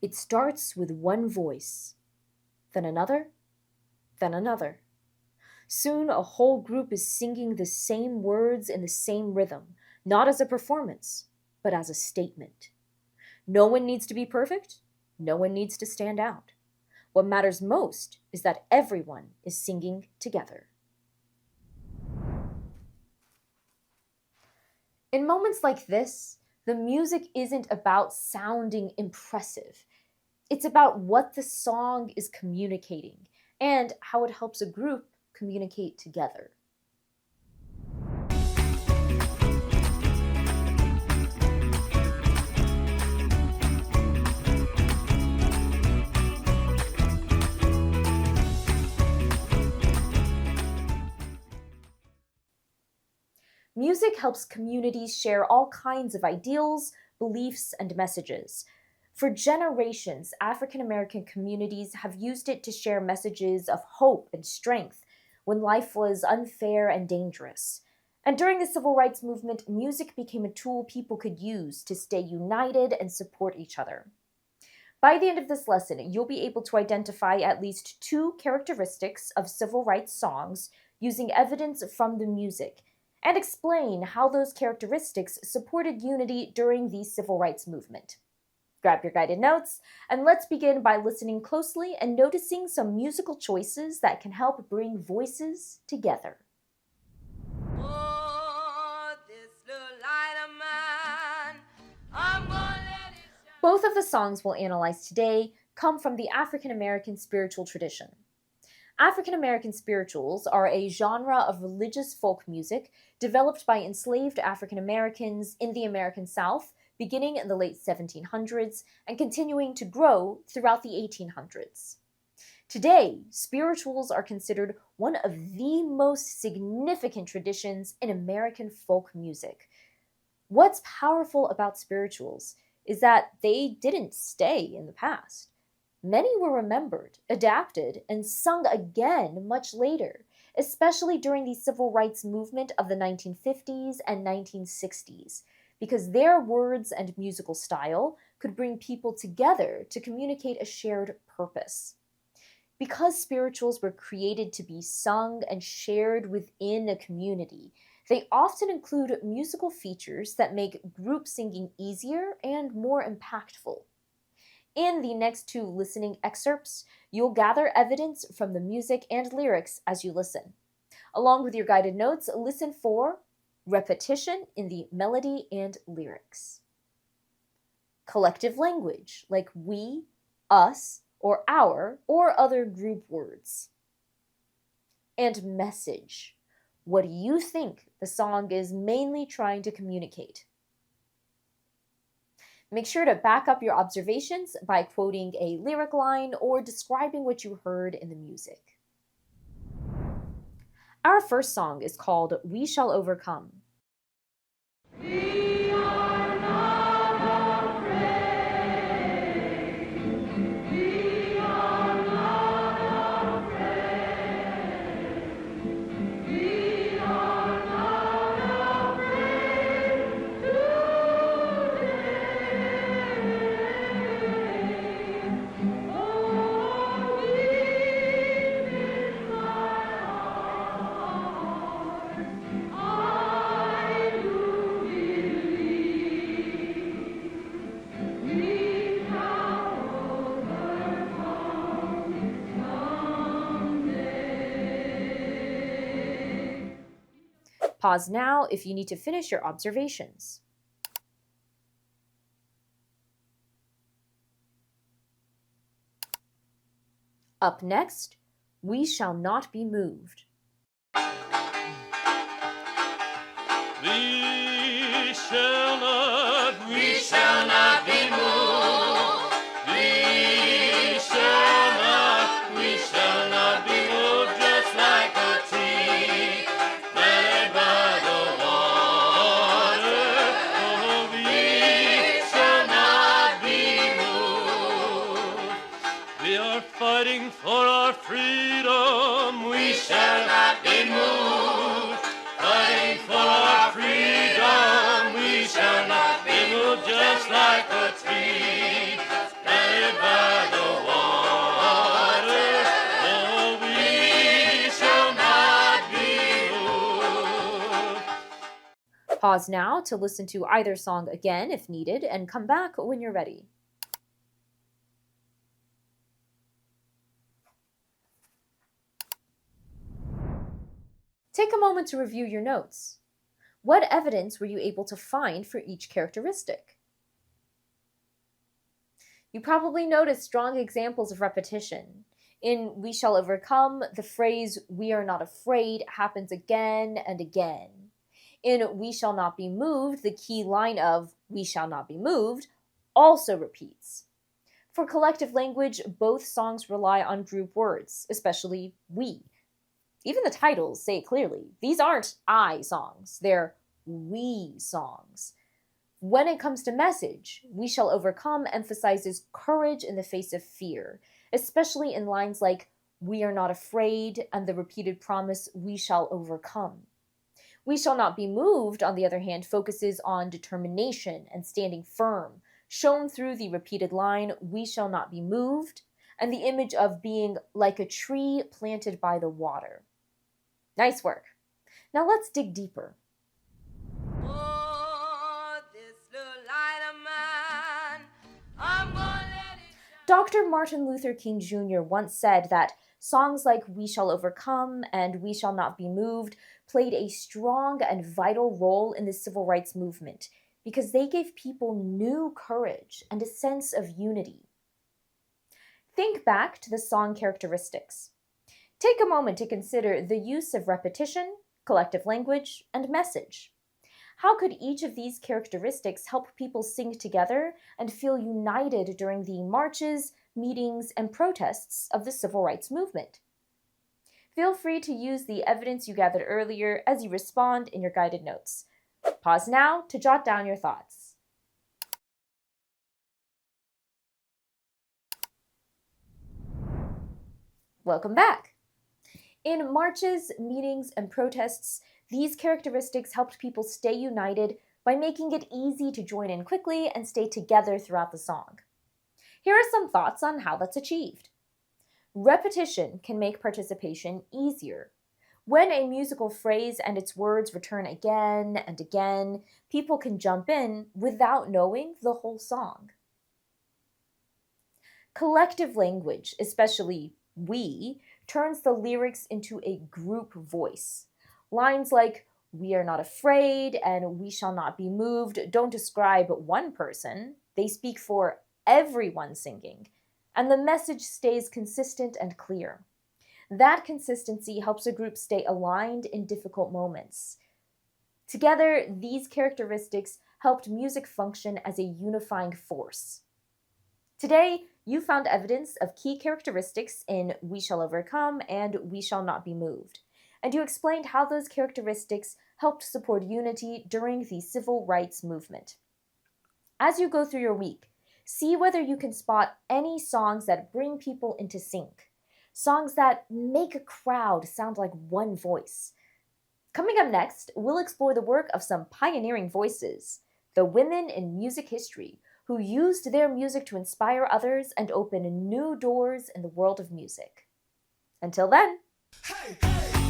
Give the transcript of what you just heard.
It starts with one voice, then another, then another. Soon a whole group is singing the same words in the same rhythm, not as a performance, but as a statement. No one needs to be perfect. No one needs to stand out. What matters most is that everyone is singing together. In moments like this, the music isn't about sounding impressive. It's about what the song is communicating and how it helps a group communicate together. Music helps communities share all kinds of ideals, beliefs, and messages. For generations, African American communities have used it to share messages of hope and strength when life was unfair and dangerous. And during the civil rights movement, music became a tool people could use to stay united and support each other. By the end of this lesson, you'll be able to identify at least two characteristics of civil rights songs using evidence from the music and explain how those characteristics supported unity during the civil rights movement. Grab your guided notes, and let's begin by listening closely and noticing some musical choices that can help bring voices together. Both of the songs we'll analyze today come from the African American spiritual tradition. African American spirituals are a genre of religious folk music developed by enslaved African Americans in the American South beginning in the late 1700s and continuing to grow throughout the 1800s. Today, spirituals are considered one of the most significant traditions in American folk music. What's powerful about spirituals is that they didn't stay in the past. Many were remembered, adapted, and sung again much later, especially during the civil rights movement of the 1950s and 1960s, because their words and musical style could bring people together to communicate a shared purpose. Because spirituals were created to be sung and shared within a community, they often include musical features that make group singing easier and more impactful. In the next two listening excerpts, you'll gather evidence from the music and lyrics as you listen. Along with your guided notes, listen for repetition in the melody and lyrics. Collective language, like we, us, or our, or other group words. And message. What do you think the song is mainly trying to communicate? Make sure to back up your observations by quoting a lyric line or describing what you heard in the music. Our first song is called We Shall Overcome. We are not afraid. We are not afraid. We are not afraid today. Oh, deep in my heart, I do believe we shall overcome someday. Pause now if you need to finish your observations. Up next, We Shall Not Be Moved. We shall not be moved. We shall not be moved, just like a tree planted by the water. Oh, we shall not be moved. We are fighting for our freedom. We shall not be moved. Fighting for our freedom, we shall not be moved, just like a tree planted Pause now to listen to either song again if needed, and come back when you're ready. Take a moment to review your notes. What evidence were you able to find for each characteristic? You probably noticed strong examples of repetition. In We Shall Overcome, the phrase "we are not afraid" happens again and again. In We Shall Not Be Moved, the key line of "we shall not be moved" also repeats. For collective language, both songs rely on group words, especially we. Even the titles say it clearly. These aren't I songs, they're we songs. When it comes to message, We Shall Overcome emphasizes courage in the face of fear, especially in lines like "we are not afraid" and the repeated promise "we shall overcome." We Shall Not Be Moved, on the other hand, focuses on determination and standing firm, shown through the repeated line "we shall not be moved" and the image of being like a tree planted by the water. Nice work. Now let's dig deeper. Dr. Martin Luther King Jr. once said that songs like "We Shall Overcome" and "We Shall Not Be Moved" played a strong and vital role in the civil rights movement because they gave people new courage and a sense of unity. Think back to the song characteristics. Take a moment to consider the use of repetition, collective language, and message. How could each of these characteristics help people sing together and feel united during the marches, meetings, and protests of the civil rights movement? Feel free to use the evidence you gathered earlier as you respond in your guided notes. Pause now to jot down your thoughts. Welcome back. In marches, meetings, and protests, these characteristics helped people stay united by making it easy to join in quickly and stay together throughout the song. Here are some thoughts on how that's achieved. Repetition can make participation easier. When a musical phrase and its words return again and again, people can jump in without knowing the whole song. Collective language, especially we, turns the lyrics into a group voice. Lines like "we are not afraid" and "we shall not be moved" don't describe one person, they speak for everyone singing, and the message stays consistent and clear. That consistency helps a group stay aligned in difficult moments. Together, these characteristics helped music function as a unifying force. Today, you found evidence of key characteristics in We Shall Overcome and We Shall Not Be Moved, and you explained how those characteristics helped support unity during the civil rights movement. As you go through your week, see whether you can spot any songs that bring people into sync, songs that make a crowd sound like one voice. Coming up next, we'll explore the work of some pioneering voices, the women in music history, who used their music to inspire others and open new doors in the world of music. Until then, Hey, hey.